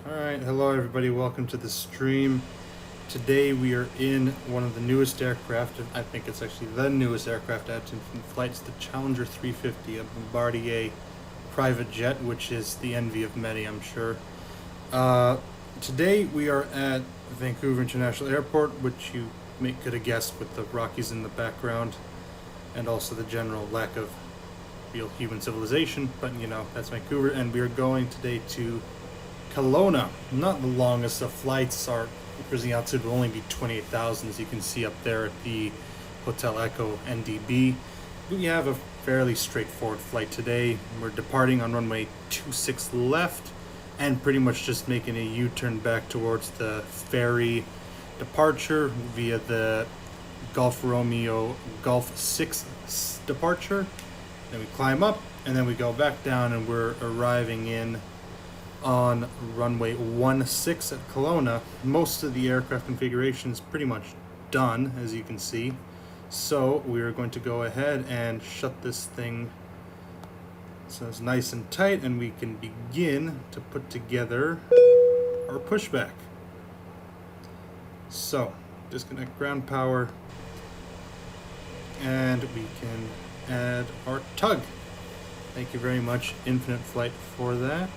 Alright, hello everybody, welcome to the stream. Today we are in one of the newest aircraft, I think it's actually the newest aircraft out in flight. It's the Challenger 350, a Bombardier private jet, which is the envy of many, I'm sure. Today we are at Vancouver International Airport, which you could have guessed with the Rockies in the background, and also the general lack of real human civilization, but you know, that's Vancouver, and we are going today to Kelowna. Not the longest. The flights are, because the altitude will only be 28,000, as you can see up there at the Hotel Echo NDB. We have a fairly straightforward flight today. We're departing on runway 26 left and pretty much just making a U-turn back towards the ferry departure via the Gulf Romeo Gulf 6 departure. Then we climb up and then we go back down, and we're arriving in on runway 16 at Kelowna. Most of the aircraft configuration is pretty much done, as you can see. So we're going to go ahead and shut this thing so it's nice and tight, and we can begin to put together our pushback. So disconnect ground power, and we can add our tug. Thank you very much, Infinite Flight, for that.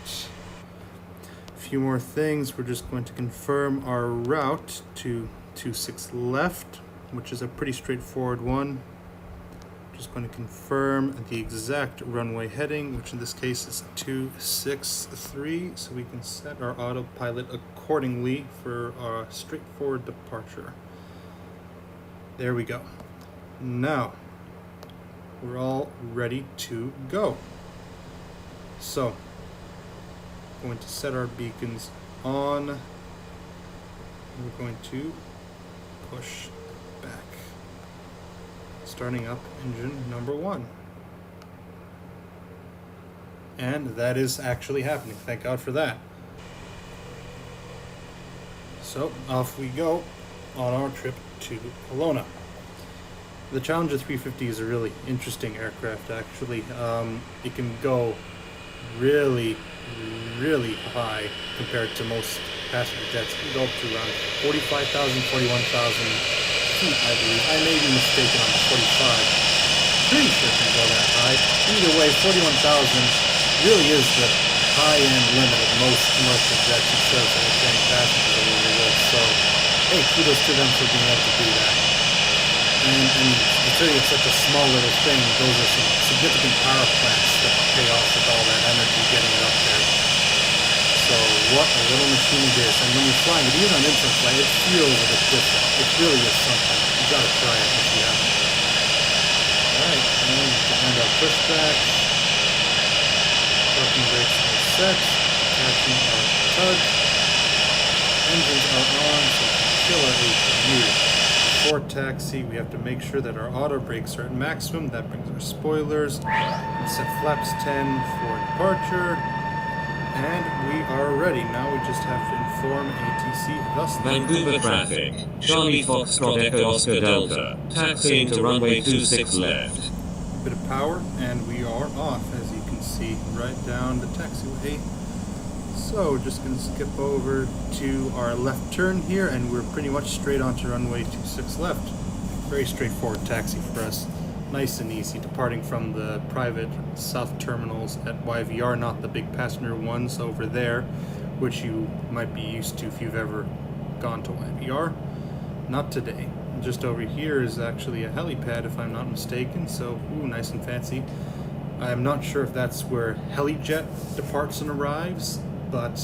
Few more things. We're just going to confirm our route to 26 left, which is a pretty straightforward one. Just going to confirm the exact runway heading, which in this case is 263, so we can set our autopilot accordingly for our straightforward departure. There we go. Now we're all ready to go. So going to set our beacons on. We're going to push back, starting up engine number 1, and that is actually happening. Thank God for that. So off we go on our trip to Kelowna. The Challenger 350 is a really interesting aircraft, actually. It can go really high compared to most passenger jets. It can go up to around 45,000, 41,000 feet, I believe. I may be mistaken on 45. Pretty sure it can go that high. Either way, 41,000 really is the high-end limit of most commercial jets and service that are carrying passengers all over the world. So, hey, kudos to them for being able to do that. And considering it's such a small little thing, those are some significant power plants that pay off with all that energy getting it up there. So what a little machine it is. And when you're flying it, even on infinite flight, it feels a bit different. It really is something. You gotta try it if you haven't. Alright, and behind our pushback, parking brakes are set, attaching our tug, engines are on, so killer APU. For taxi, we have to make sure that our auto brakes are at maximum. That brings our spoilers. We set flaps 10 for departure, and we are ready. Now we just have to inform ATC thus. Vancouver traffic. Charlie Foxtrot Echo Oscar Delta. Taxiing to runway 26 left. A bit of power, and we are off, as you can see, right down the taxiway. So we're just going to skip over to our left turn here, and we're pretty much straight onto runway 26 left. Very straightforward taxi for us. Nice and easy, departing from the private south terminals at CYVR, not the big passenger ones over there, which you might be used to if you've ever gone to CYVR. Not today. Just over here is actually a helipad, if I'm not mistaken, so ooh, nice and fancy. I'm not sure if that's where HeliJet departs and arrives, but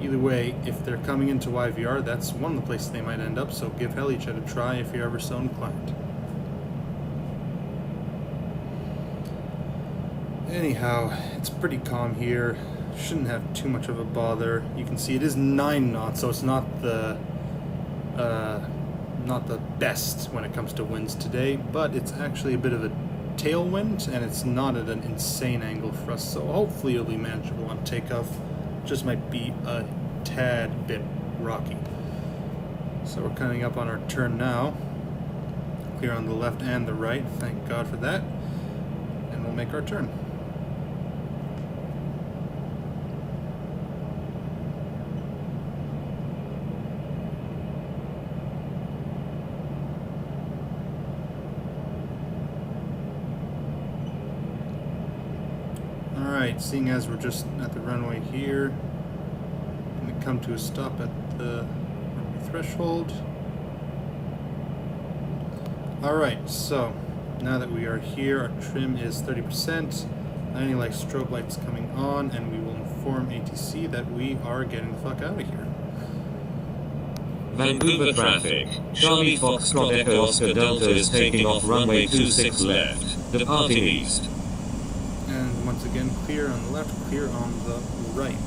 either way, if they're coming into CYVR, that's one of the places they might end up, so give HeliJet a try if you're ever so inclined. Anyhow, it's pretty calm here. Shouldn't have too much of a bother. You can see it is 9 knots, so it's not the best when it comes to winds today, but it's actually a bit of a tailwind, and it's not at an insane angle for us, so hopefully it'll be manageable on takeoff. Just might be a tad bit rocky. So we're coming up on our turn now. Clear on the left and the right, thank God for that. And we'll make our turn. Alright, seeing as we're just at the runway here, I'm going to come to a stop at the runway threshold. Alright, so now that we are here, our trim is 30%. Landing light strobe lights coming on, and we will inform ATC that we are getting the fuck out of here. Vancouver traffic. Charlie Foxtrot Echo Oscar Delta is taking off runway 26 left, departing east. And once again, clear on the left, clear on the right.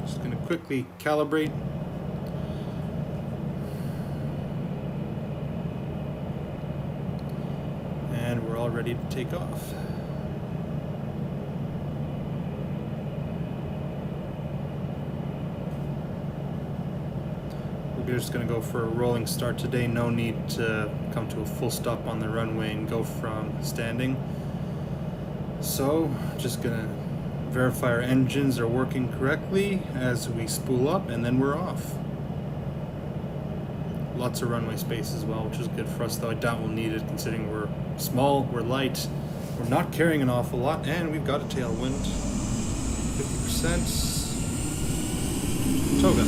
Just going to quickly calibrate. And we're all ready to take off. We're just going to go for a rolling start today. No need to come to a full stop on the runway and go from standing. So, just going to verify our engines are working correctly as we spool up, and then we're off. Lots of runway space as well, which is good for us, though I doubt we'll need it considering we're small, we're light, we're not carrying an awful lot, and we've got a tailwind. 50%. Toga.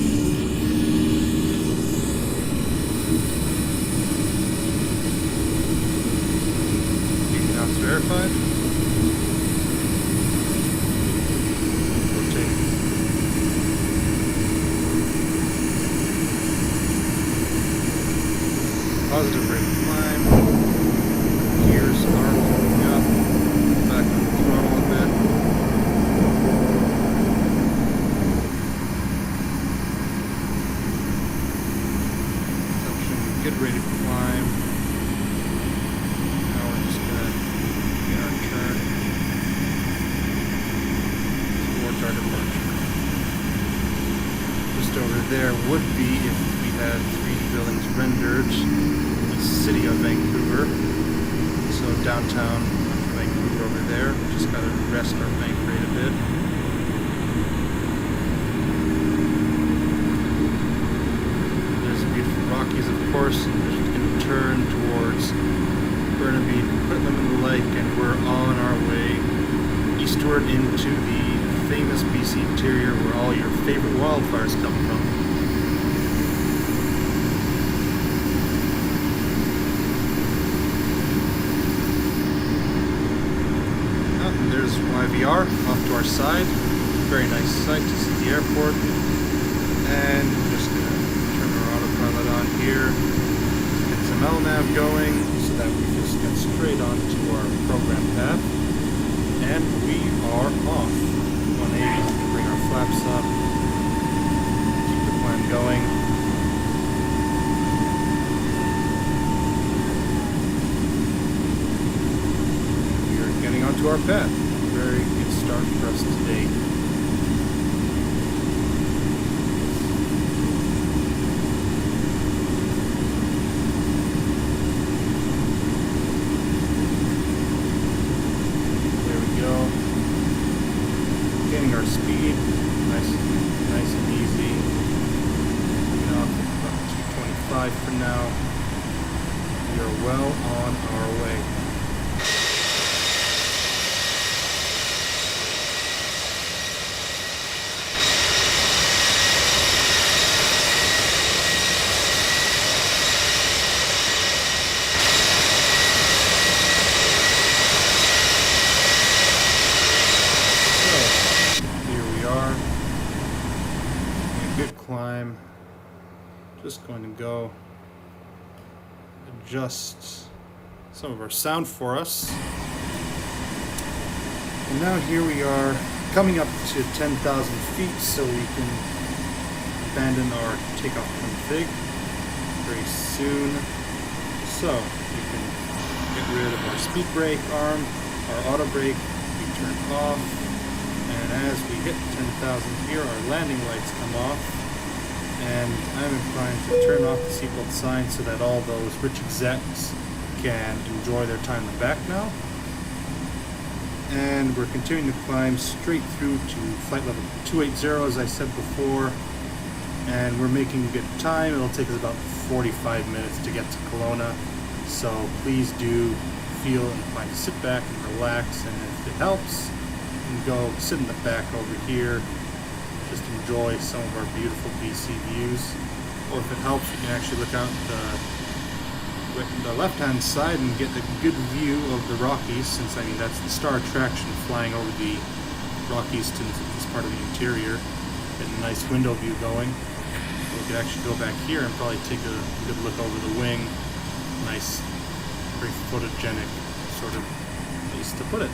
Knots verified. Rotate. Positive rate of climb. Gears are moving up. Back on the throttle a bit. Suction, good rate of climb. Now we're just gonna get our turn towards our departure. Just over there would be, if we had 3D buildings rendered, the city of Vancouver. So downtown Vancouver over there. Just gotta rest our bank rate a bit. There's the beautiful Rockies, of course, and we're just gonna turn towards Burnaby, put them in the lake, and we're on our way eastward into the famous BC interior where all your favorite wildfires come from. And there's CYVR off to our side. Very nice sight to see the airport. And we're just going to turn our autopilot on here. Get some LNAV going so that we just get straight onto our program path. And we are off. 180, bring our flaps up. Keep the climb going. Onto our path. Very good start for us today. There we go. Getting our speed nice and easy. Coming off about 225 for now. We are well on our way. Climb. Just going to go adjust some of our sound for us. And now here we are coming up to 10,000 feet, so we can abandon our takeoff config very soon. So we can get rid of our speed brake arm, our auto brake, we turn off, and as we hit 10,000 here, our landing lights come off. And I'm inclined to turn off the seatbelt sign so that all those rich execs can enjoy their time in the back now. And we're continuing to climb straight through to flight level 280, as I said before. and we're making good time. It'll take us about 45 minutes to get to Kelowna, so please do feel inclined to sit back and relax, and if it helps, you can go sit in the back over here, just enjoy some of our beautiful BC views. Or if it helps, you can actually look out the left-hand side and get a good view of the Rockies, since I mean that's the star attraction, flying over the Rockies to this part of the interior. Get a nice window view going. We could actually go back here and probably take a good look over the wing. Nice, very photogenic sort of place to put it.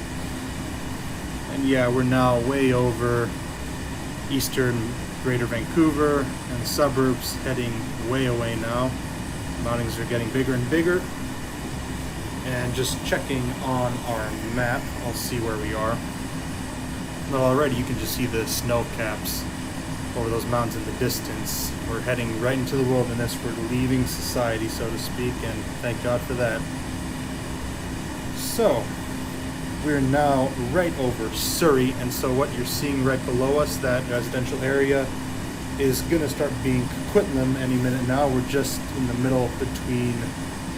And yeah, we're now way over eastern Greater Vancouver and the suburbs, heading way away now. Mountains are getting bigger and bigger. And just checking on our map, I'll see where we are. Well, already you can just see the snow caps over those mountains in the distance. We're heading right into the wilderness. We're leaving society, so to speak, and thank God for that. So, we're now right over Surrey, and so what you're seeing right below us, that residential area, is going to start being Coquitlam any minute now. We're just in the middle between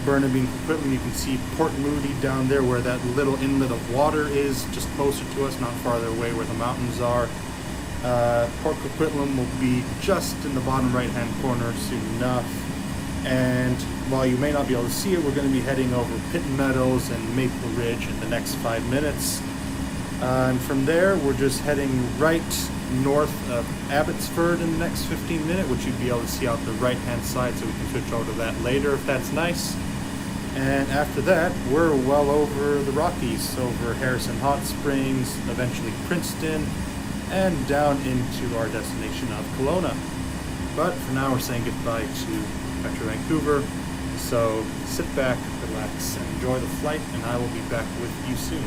Burnaby and Coquitlam. You can see Port Moody down there where that little inlet of water is, just closer to us, not farther away where the mountains are. Port Coquitlam will be just in the bottom right hand corner soon enough. And while you may not be able to see it, we're going to be heading over Pitt Meadows and Maple Ridge in the next 5 minutes. And from there, we're just heading right north of Abbotsford in the next 15 minutes, which you'd be able to see out the right-hand side, so we can switch over to that later if that's nice. And after that, we're well over the Rockies, over Harrison Hot Springs, eventually Princeton, and down into our destination of Kelowna. But for now, we're saying goodbye to Metro Vancouver. So sit back, relax, and enjoy the flight, and I will be back with you soon.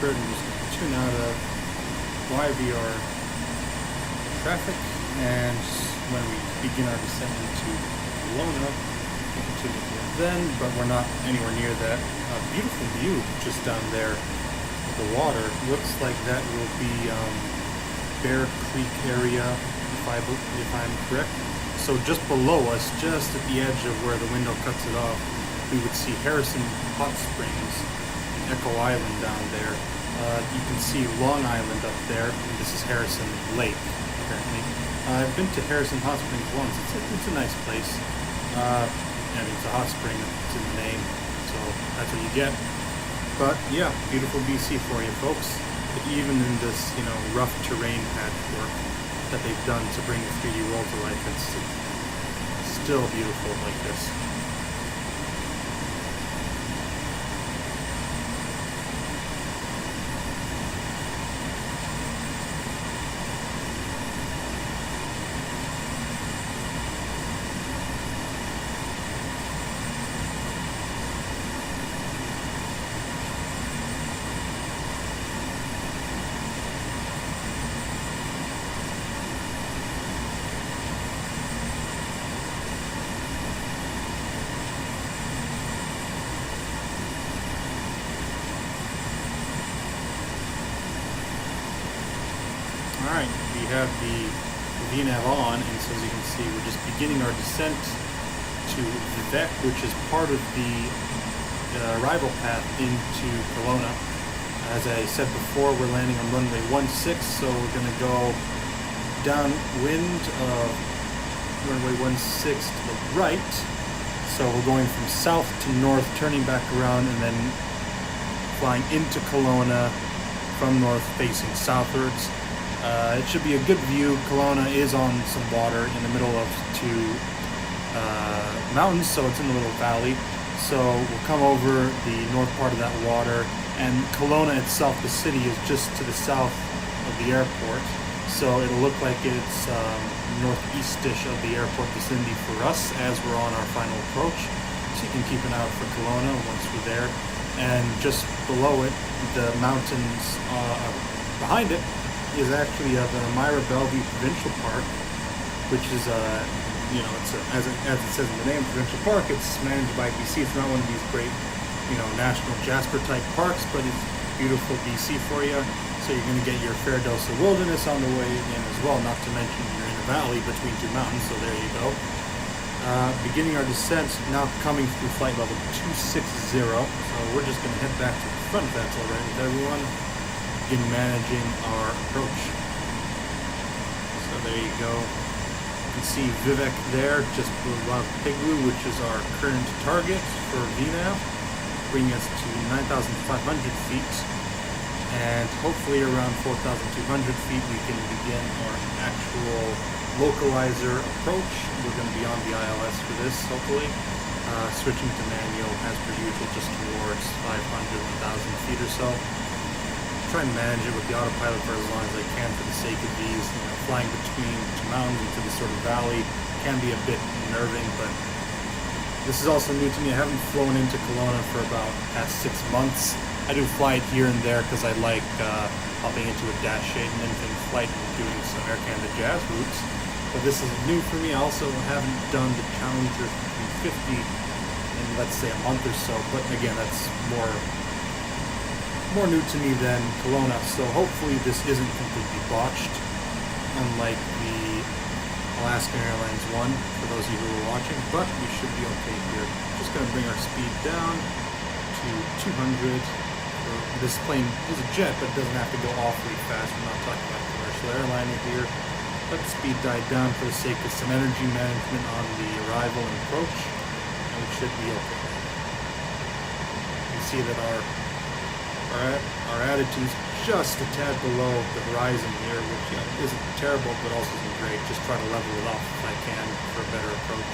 for it, I'm just going to tune out of CYVR traffic, and when we begin our descent into Kelowna, we'll continue here then, but we're not anywhere near that. Beautiful view just down there of the water. Looks like that will be Bear Creek area, if I'm correct. So just below us, just at the edge of where the window cuts it off, we would see Harrison Hot Springs and Echo Island down there. You can see Long Island up there, and this is Harrison Lake, apparently. I've been to Harrison Hot Springs once. It's a nice place. I mean, it's a hot spring, it's in the name, so that's what you get. But yeah, beautiful BC for you folks. But even in this, rough terrain patchwork that they've done to bring the 3D world to life, it's still beautiful like this. Alright, we have the VNAV on, and so as you can see, we're just beginning our descent to Vivek, which is part of the arrival path into Kelowna. As I said before, we're landing on runway 16, so we're going to go downwind of runway 16 to the right. So we're going from south to north, turning back around, and then flying into Kelowna from north facing southwards. It should be a good view. Kelowna is on some water in the middle of two mountains, so it's in a little valley. So we'll come over the north part of that water, and Kelowna itself, the city, is just to the south of the airport. So it'll look like it's northeastish of the airport vicinity for us as we're on our final approach. So you can keep an eye out for Kelowna once we're there. And just below it, the mountains behind it, is actually the Myra Bellevue Provincial Park, which is as it says in the name, Provincial Park. It's managed by BC. It's not one of these great, national Jasper type parks, but it's beautiful BC for you. So you're going to get your fair dose of wilderness on the way in as well. Not to mention you're in a valley between two mountains. So there you go. Beginning our descent, now coming through flight level 260. So we're just going to head back to the front if that's all right with everyone. Begin managing our approach. So there you go. You can see Vivek there, just above Piglu, which is our current target for VNAV, bringing us to 9,500 feet, and hopefully around 4,200 feet we can begin our actual localizer approach. We're going to be on the ILS for this, hopefully. Switching to manual as per usual, just towards 500, 1,000 feet or so. Try and manage it with the autopilot for as long as I can for the sake of these. Flying between two mountains into this sort of valley can be a bit unnerving, but this is also new to me. I haven't flown into Kelowna for about the past 6 months. I do fly it here and there because I like hopping into a Dash 8 and infant flight and doing some Air Canada Jazz routes. But this is new for me. I also haven't done the Challenger 350 in, let's say, a month or so. But again, that's more new to me than Kelowna. So hopefully this isn't completely botched, unlike the Alaskan Airlines one, for those of you who are watching. But we should be okay here. Just going to bring our speed down to 200. This plane is a jet, but it doesn't have to go awfully fast. We're not talking about a commercial airliner here. Let the speed die down for the sake of some energy management on the arrival and approach, and we should be okay. You see that our attitude's just a tad below the horizon here, which isn't terrible, but also isn't great. Just try to level it off if I can for a better approach.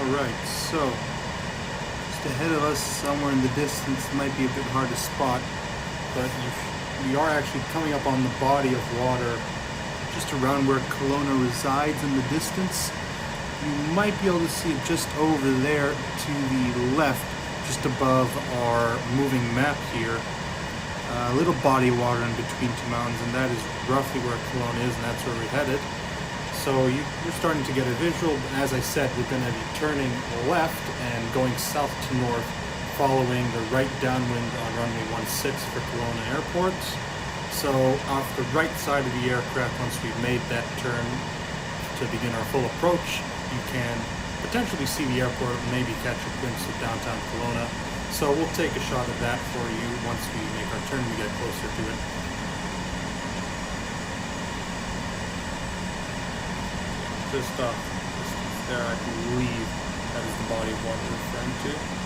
Alright, so just ahead of us, somewhere in the distance, might be a bit hard to spot, but we are actually coming up on the body of water just around where Kelowna resides in the distance. You might be able to see it just over there to the left, just above our moving map here. A little body of water in between two mountains, and that is roughly where Kelowna is, and that's where we're headed. So you're starting to get a visual. As I said, we're going to be turning left and going south to north, following the right downwind on runway 16 for Kelowna Airport. So off the right side of the aircraft, once we've made that turn to begin our full approach, you can potentially see the airport, maybe catch a glimpse of downtown Kelowna. So we'll take a shot of that for you once we make our turn, we get closer to it. Just off there, I believe that is the body of water we're referring to.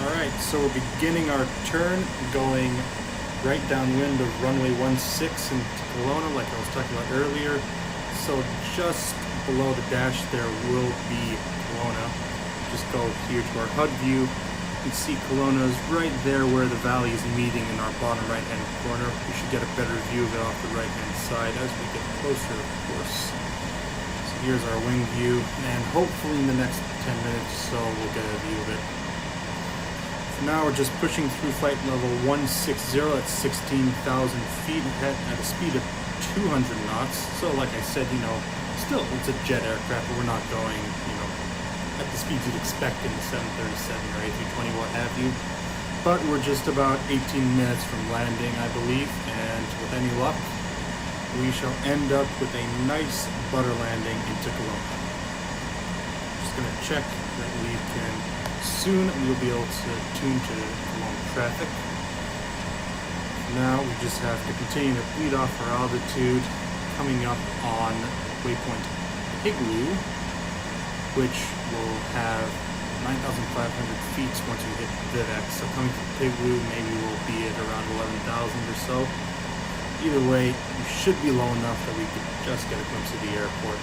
Alright, so we're beginning our turn, going right downwind of runway 16 into Kelowna, like I was talking about earlier. So just below the dash there will be Kelowna. Just go here to our HUD view. You can see Kelowna is right there where the valley is meeting in our bottom right hand corner. We should get a better view of it off the right hand side as we get closer, of course. So here's our wing view, and hopefully in the next 10 minutes or so we'll get a view of it. Now we're just pushing through flight level 160 at 16,000 feet at a speed of 200 knots. So like I said, still it's a jet aircraft, but we're not going, at the speeds you'd expect in the 737 or A320, what have you. but we're just about 18 minutes from landing, I believe, and with any luck, we shall end up with a nice butter landing into Kelowna. Just gonna check that we can, soon we'll be able to tune to Kelowna traffic. Now we just have to continue to bleed off our altitude, coming up on waypoint Igloo, which will have 9,500 feet once we hit Vivek. So coming from Igloo, maybe we'll be at around 11,000 or so. Either way, we should be low enough that we could just get a glimpse of the airport.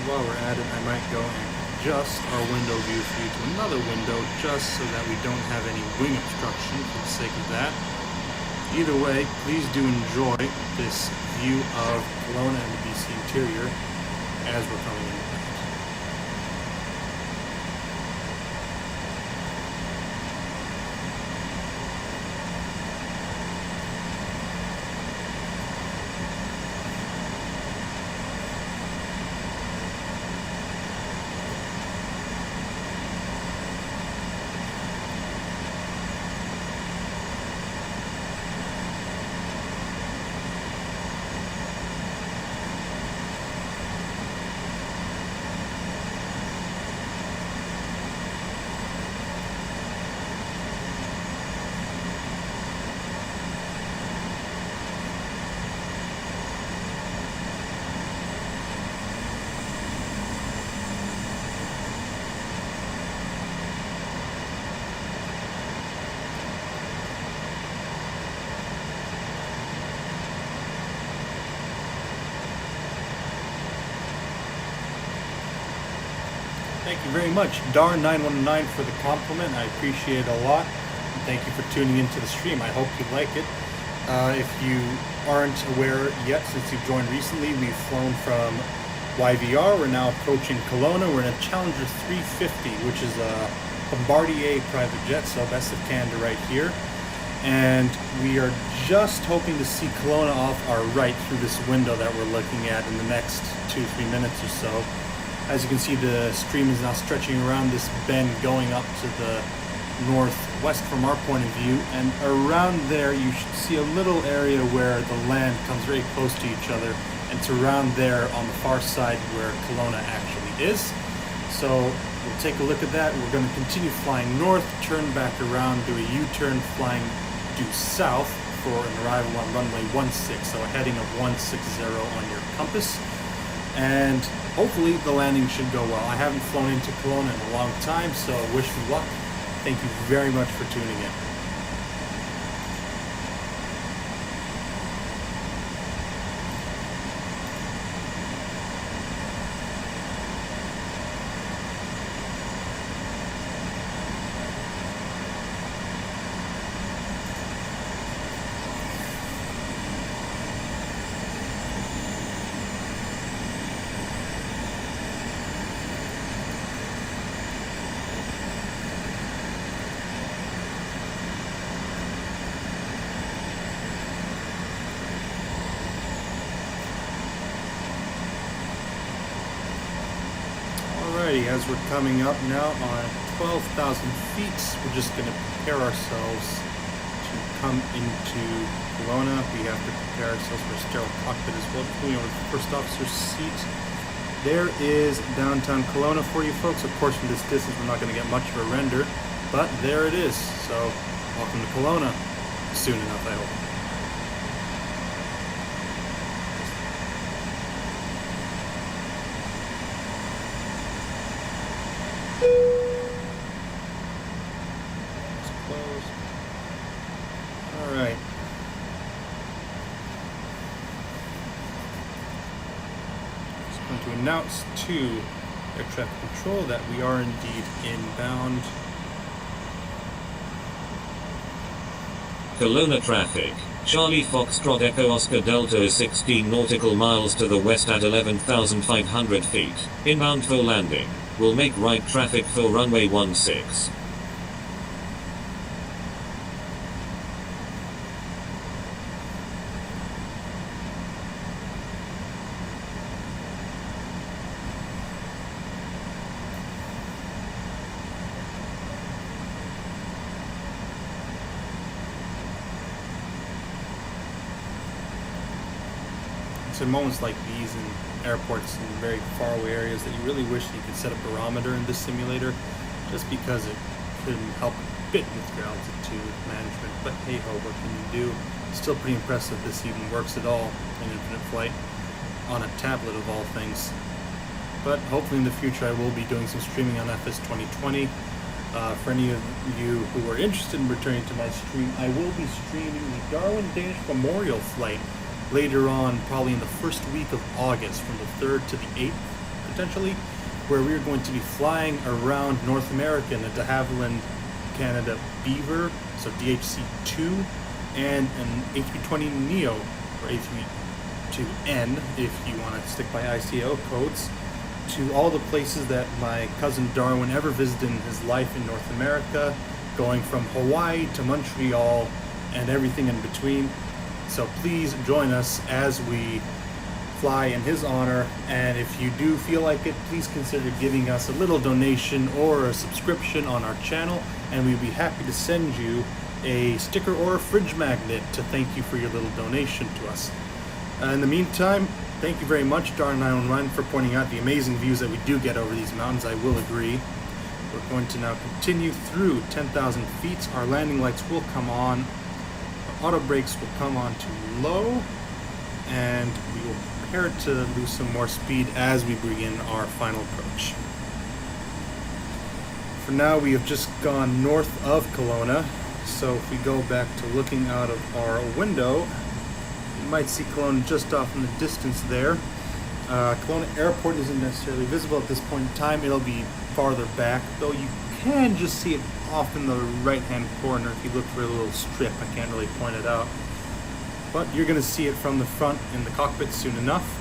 While we're at it, I might go and adjust our window view for you to another window, just so that we don't have any wing obstruction for the sake of that. Either way, please do enjoy this view of Kelowna and the BC interior as we're coming in. Thank you very much, Dar919, for the compliment. I appreciate it a lot. And thank you for tuning into the stream. I hope you like it. If you aren't aware yet, since you've joined recently, we've flown from YVR. We're now approaching Kelowna. We're in a Challenger 350, which is a Bombardier private jet, so best of Canada right here. And we are just hoping to see Kelowna off our right through this window that we're looking at in the next 2-3 minutes or so. As you can see, the stream is now stretching around this bend going up to the northwest from our point of view, and around there you should see a little area where the land comes very close to each other, and it's around there on the far side where Kelowna actually is. So we'll take a look at that. We're going to continue flying north, turn back around, do a U-turn, flying due south for an arrival on runway 16, so a heading of 160 on your compass. And hopefully the landing should go well. I haven't flown into Kelowna in a long time, so wish me luck. Thank you very much for tuning in. Alrighty, as we're coming up now on 12,000 feet, we're just going to prepare ourselves to come into Kelowna. We have to prepare ourselves for a sterile cockpit as well. Pulling over the first officer's seat. There is downtown Kelowna for you folks. Of course, from this distance, we're not going to get much of a render, but there it is. So, welcome to Kelowna. Soon enough, I hope. Alright. Just going to announce to air traffic control that we are indeed inbound. Kelowna traffic. Charlie Foxtrot Echo Oscar Delta is 16 nautical miles to the west at 11,500 feet. Inbound for landing. Will make right traffic for runway 16. to moments like these in airports in very faraway areas that you really wish you could set a barometer in this simulator, just because it could help a bit with your altitude management. But hey ho, what can you do? Still pretty impressive this even works at all in infinite flight on a tablet of all things. But hopefully in the future I will be doing some streaming on FS 2020. For any of you who are interested in returning to my stream, I will be streaming the Darwin Danish Memorial Flight later on, probably in the first week of August, from the 3rd to the 8th, potentially, where we're going to be flying around North America in a de Havilland Canada Beaver, so DHC-2, and an A320neo, or A320N, if you want to stick by ICAO codes, to all the places that my cousin Darwin ever visited in his life in North America, going from Hawaii to Montreal and everything in between. So please join us as we fly in his honor, and if you do feel like it, please consider giving us a little donation or a subscription on our channel, and we'd be happy to send you a sticker or a fridge magnet to thank you for your little donation to us. In the meantime, thank you very much, Darwin 911, for pointing out the amazing views that we do get over these mountains. I will agree. We're going to now continue through 10,000 feet. Our landing lights will come on. Our auto brakes will come on to low. And we will prepare to lose some more speed as we begin our final approach. For now, we have just gone north of Kelowna. So if we go back to looking out of our window, you might see Kelowna just off in the distance there. Kelowna Airport isn't necessarily visible at this point in time. It'll be farther back, though you can just see it off in the right-hand corner if you look for a little strip. I can't really point it out. But you're going to see it from the front in the cockpit soon enough.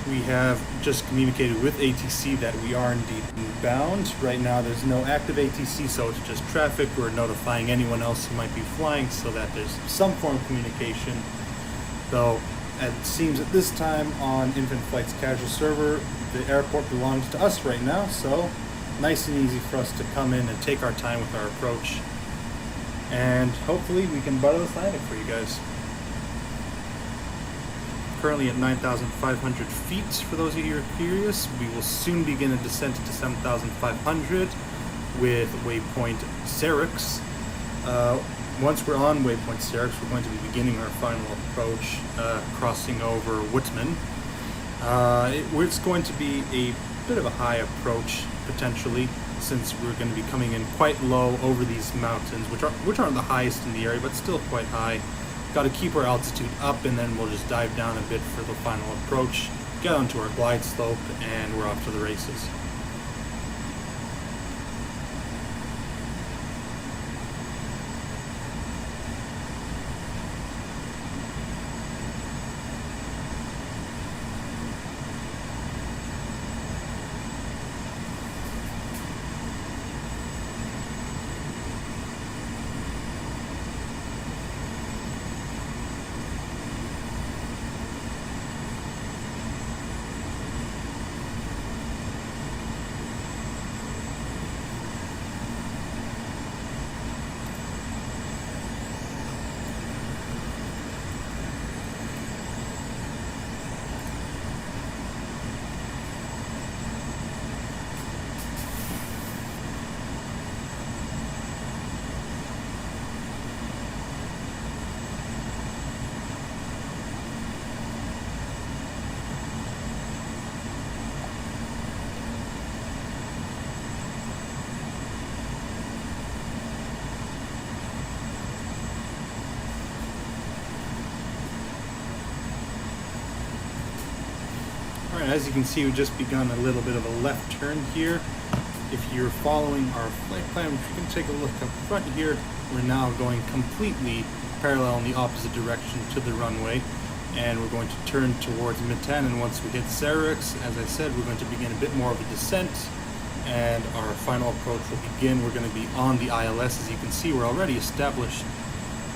We have just communicated with ATC that we are indeed inbound. Right now there's no active ATC, so it's just traffic. We're notifying anyone else who might be flying so that there's some form of communication. Though it seems at this time on Infinite Flight's casual server, the airport belongs to us right now, so nice and easy for us to come in and take our time with our approach. And hopefully we can butter this landing for you guys. Currently at 9,500 feet, for those of you who are curious. We will soon begin a descent to 7,500 with waypoint Syrinx. Once we're on waypoint Syrinx, we're going to be beginning our final approach, crossing over Whitman. It's going to be a bit of a high approach, potentially, since we're going to be coming in quite low over these mountains, which aren't the highest in the area, but still quite high. Got to keep our altitude up, and then we'll just dive down a bit for the final approach, get onto our glide slope, and we're off to the races. Alright, as you can see, we've just begun a little bit of a left turn here. If you're following our flight plan, if you can take a look up front here, we're now going completely parallel in the opposite direction to the runway, and we're going to turn towards Mid-10, and once we hit Syrinx, as I said, we're going to begin a bit more of a descent, and our final approach will begin. We're going to be on the ILS. As you can see, we're already established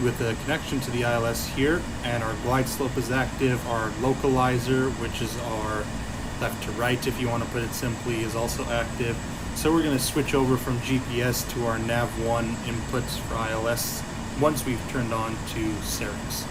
with a connection to the ILS here, and our glide slope is active. Our localizer, which is our left to right if you want to put it simply, is also active. So we're going to switch over from GPS to our nav1 inputs for ILS once we've turned on to Syrinx.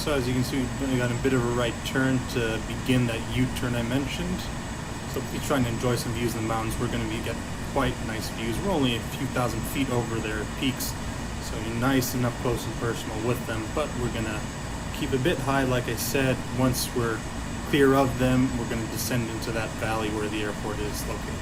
So as you can see, we got a bit of a right turn to begin that U-turn I mentioned. So if you're trying to enjoy some views in the mountains, we're going to be getting quite nice views. We're only a few thousand feet over their peaks, so you're nice and up close and personal with them. But we're going to keep a bit high, like I said. Once we're clear of them, we're going to descend into that valley where the airport is located.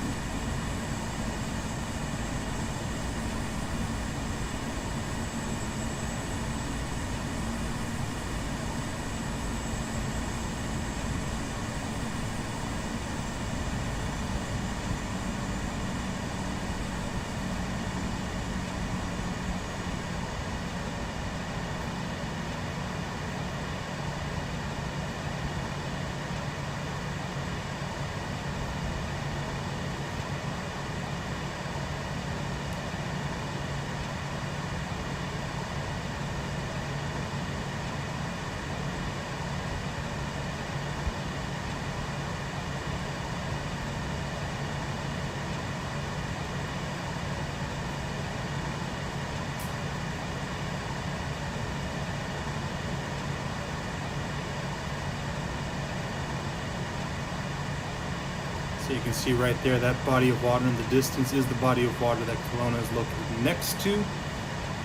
So you can see right there, that body of water in the distance is the body of water that Kelowna is located next to.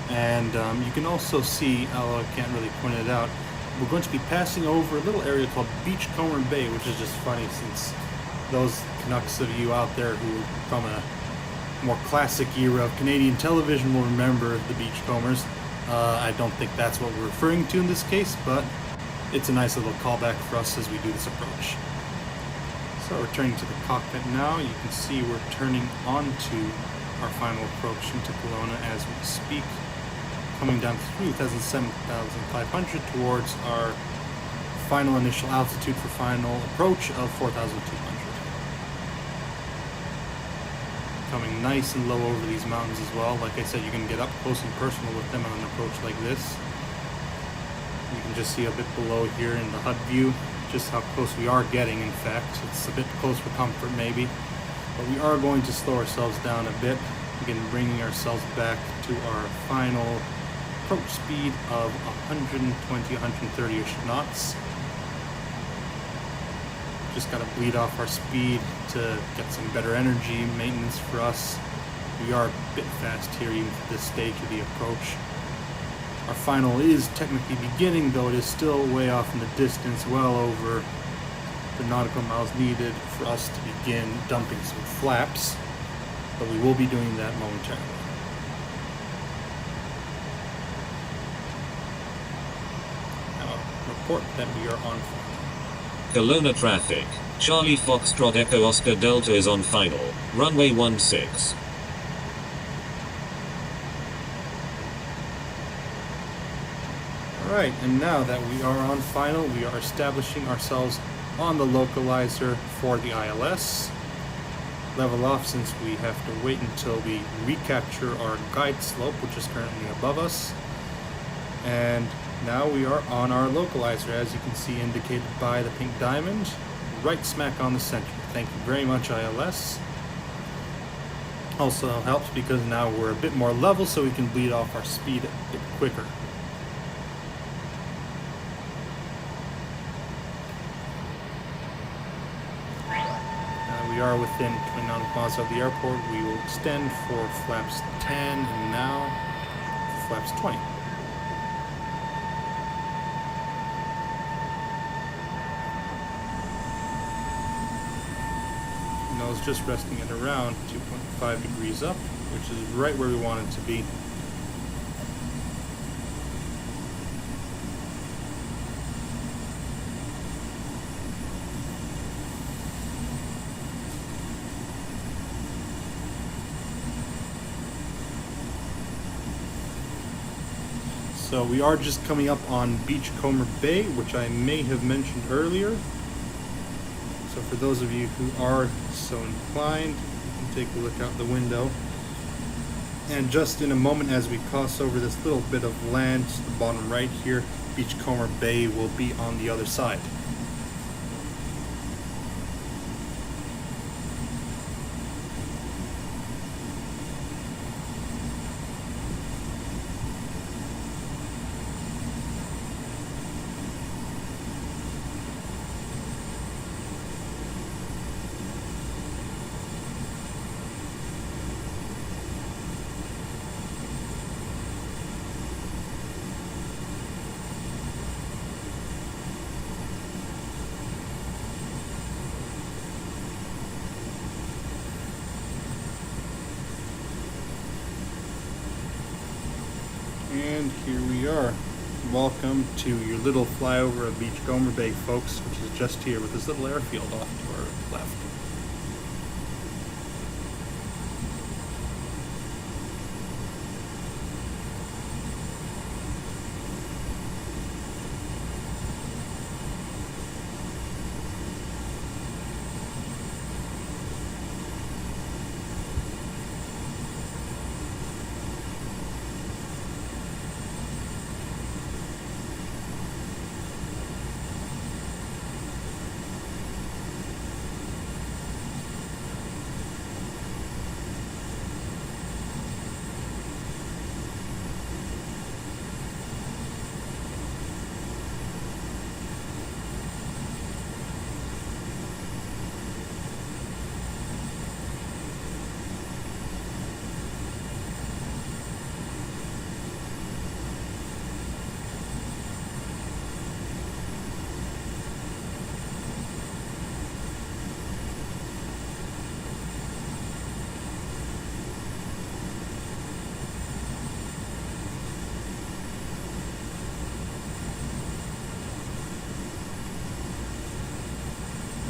And you can also see, although I can't really point it out, we're going to be passing over a little area called Beachcomber Bay, which is just funny since those Canucks of you out there who are from a more classic era of Canadian television will remember the Beachcombers. I don't think that's what we're referring to in this case, but it's a nice little callback for us as we do this approach. So returning to the cockpit now, you can see we're turning onto our final approach into Kelowna as we speak, coming down through 7,500 towards our final initial altitude for final approach of 4,200. Coming nice and low over these mountains as well. Like I said, you can get up close and personal with them on an approach like this. You can just see a bit below here in the HUD view just how close we are getting. In fact, it's a bit close for comfort maybe, but we are going to slow ourselves down a bit, again bringing ourselves back to our final approach speed of 120-130-ish knots. Just got to bleed off our speed to get some better energy maintenance for us. We are a bit fast here even for this stage of the approach. Our final is technically beginning, though it is still way off in the distance, well over the nautical miles needed for us to begin dumping some flaps, but we will be doing that momentarily. Now, report that we are on final. Kelowna traffic. Charlie Foxtrot Echo Oscar Delta is on final. Runway 16. Alright, and now that we are on final, we are establishing ourselves on the localizer for the ILS. Level off since we have to wait until we recapture our guide slope, which is currently above us. And now we are on our localizer, as you can see indicated by the pink diamond, right smack on the center. Thank you very much, ILS. Also helps because now we're a bit more level, so we can bleed off our speed a bit quicker. We are within 20 nautical miles of the airport. We will extend for flaps 10 and now flaps 20. Nose just resting at around 2.5 degrees up, which is right where we want it to be. So we are just coming up on Beachcomber Bay, which I may have mentioned earlier. So for those of you who are so inclined, you can take a look out the window. And just in a moment, as we cross over this little bit of land to the bottom right here, Beachcomber Bay will be on the other side. And here we are. Welcome to your little flyover of Beachcomber Bay, folks, which is just here with this little airfield off to our left.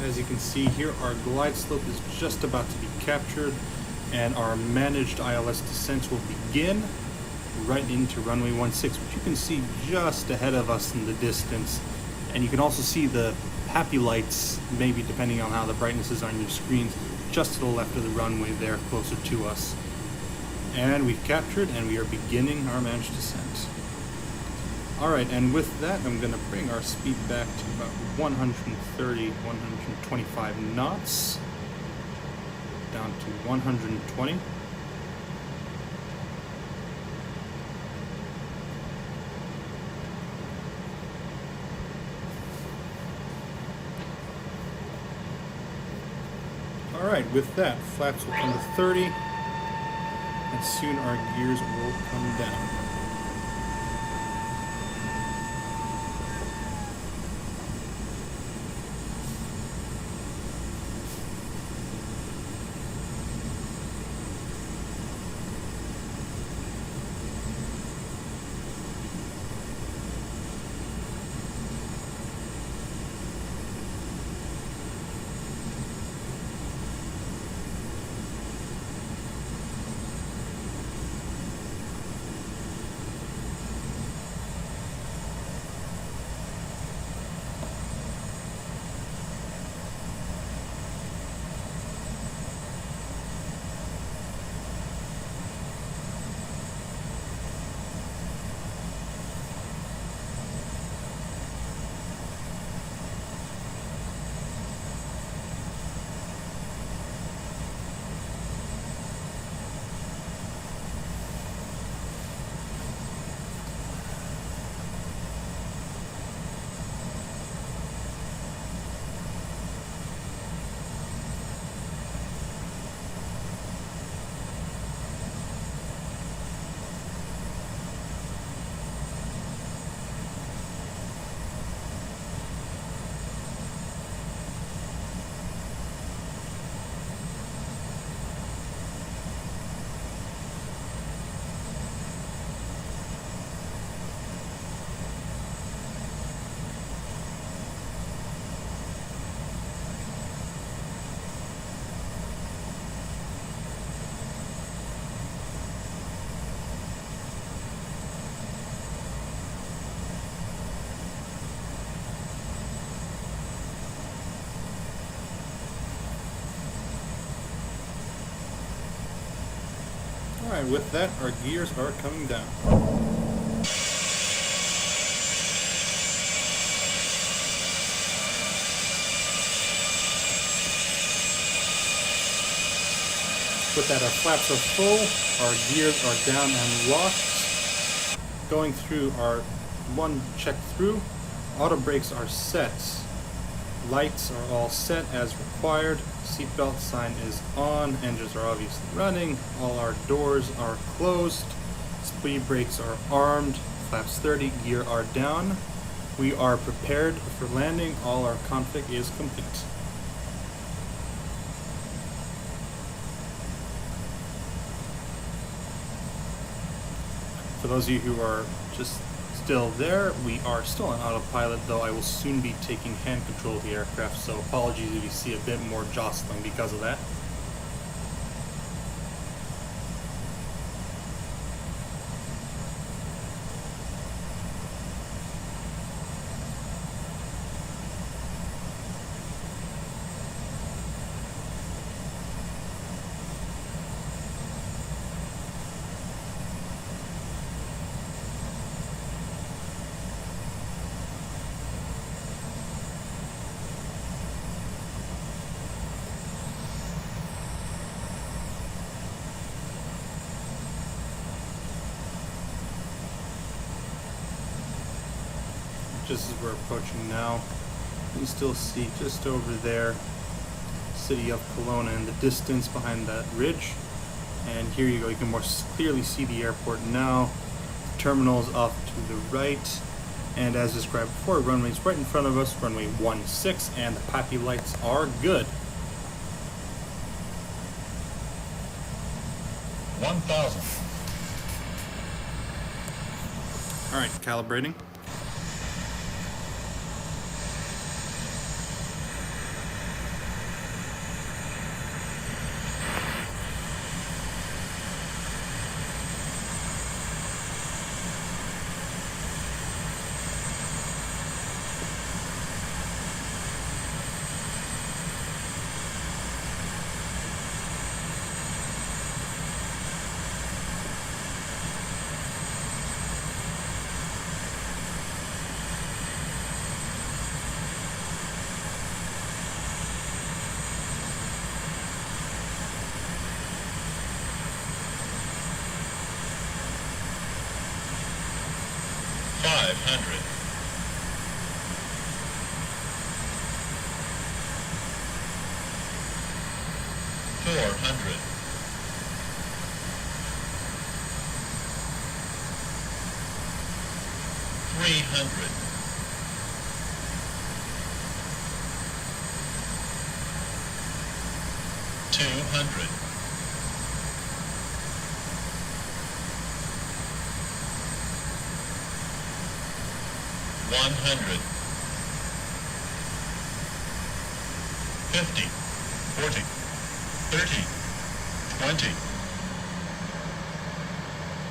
As you can see here, our glide slope is just about to be captured, and our managed ILS descent will begin right into runway 16, which you can see just ahead of us in the distance. And you can also see the happy lights, maybe depending on how the brightness is on your screens, just to the left of the runway there, closer to us. And we've captured, and we are beginning our managed descent. Alright, and with that, I'm going to bring our speed back to about 130, 125 knots, down to 120. Alright, with that, flaps will come to 30, and soon our gears will come down. Alright, with that, our gears are coming down. With that, our flaps are full, our gears are down and locked. Going through our one check through, auto brakes are set. Lights are all set as required. Seatbelt sign is on. Engines are obviously running. All our doors are closed. Speed brakes are armed. Flaps 30, gear are down. We are prepared for landing. All our config is complete. For those of you who are just still there. We are still on autopilot, though I will soon be taking hand control of the aircraft, so apologies if you see a bit more jostling because of that. Just as we're approaching now, you can still see just over there city of Kelowna in the distance behind that ridge. And here you go, you can more clearly see the airport now. The terminal's off to the right, and as described before, runway's right in front of us, runway 16, and the PAPI lights are good. 1,000. Alright, calibrating.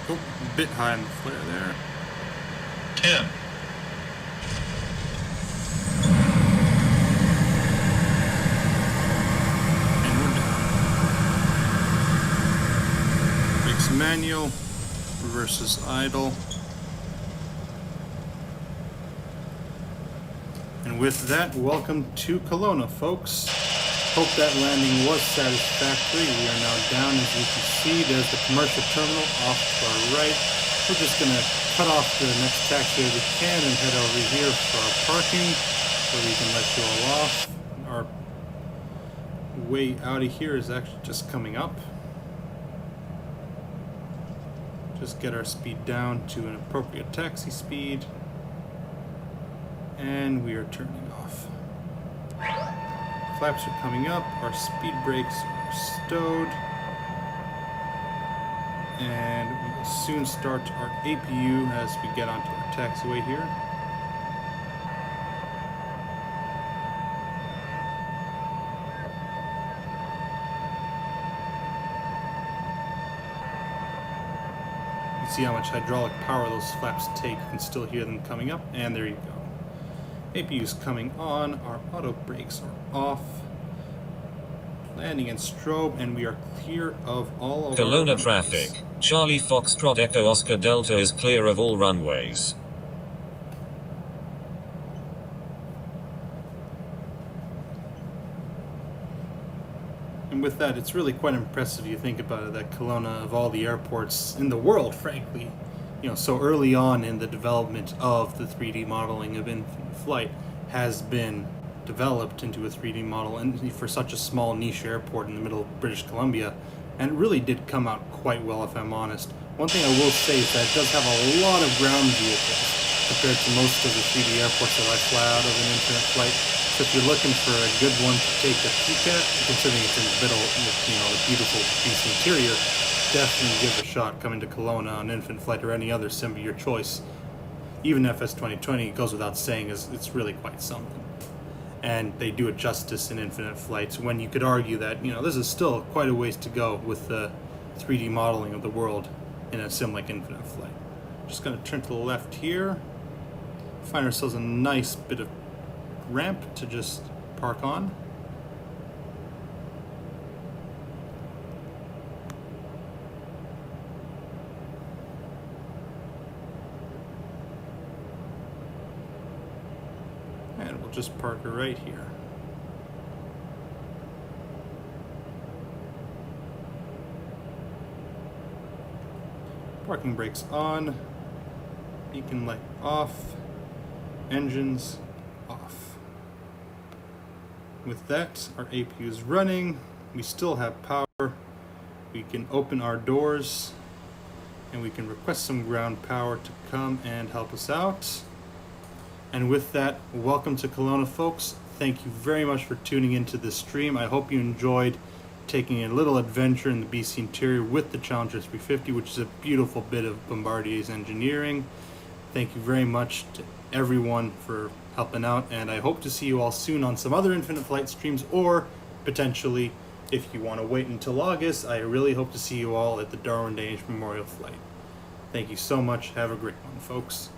Oh, a bit high in the flare there. 10. And we're down. Brakes manual, reverses idle. And with that, welcome to Kelowna, folks. Hope that landing was satisfactory. We are now down, as you can see. There's the commercial terminal off to our right. We're just going to cut off to the next taxiway we can and head over here for our parking, so we can let you all off. Our way out of here is actually just coming up. Just get our speed down to an appropriate taxi speed. And we are turning off. Flaps are coming up, our speed brakes are stowed, and we will soon start our APU as we get onto our taxiway here. You can see how much hydraulic power those flaps take. You can still hear them coming up, and there you go. APU is coming on, our auto brakes are off, landing and strobe, and we are clear of all of Kelowna traffic. Charlie Foxtrot Echo Oscar Delta is clear of all runways. And with that, it's really quite impressive, you think about it, that Kelowna, of all the airports in the world, frankly, so early on in the development of the 3D modeling of in-flight, has been developed into a 3D model, and for such a small niche airport in the middle of British Columbia, and it really did come out quite well, if I'm honest. One thing I will say is that it does have a lot of ground vehicles compared to most of the 3D airports that I fly out of an infinite flight. So if you're looking for a good one to take a peek at, considering it's in the middle with the beautiful piece interior, definitely give a shot coming to Kelowna on Infinite Flight or any other sim of your choice. Even FS 2020, it goes without saying, it's really quite something. And they do it justice in Infinite Flight, when you could argue that, this is still quite a ways to go with the 3D modeling of the world in a sim like Infinite Flight. Just going to turn to the left here. Find ourselves a nice bit of ramp to just park on. And we'll just park her right here. Parking brakes on, beacon light off, engines off. With that, our APU is running, we still have power, we can open our doors, and we can request some ground power to come and help us out. And with that, welcome to Kelowna, folks. Thank you very much for tuning into this stream. I hope you enjoyed taking a little adventure in the BC interior with the Challenger 350, which is a beautiful bit of Bombardier's engineering. Thank you very much to everyone for helping out, and I hope to see you all soon on some other Infinite Flight streams, or potentially, if you want to wait until August, I really hope to see you all at the Darwin Danish Memorial Flight. Thank you so much. Have a great one, folks.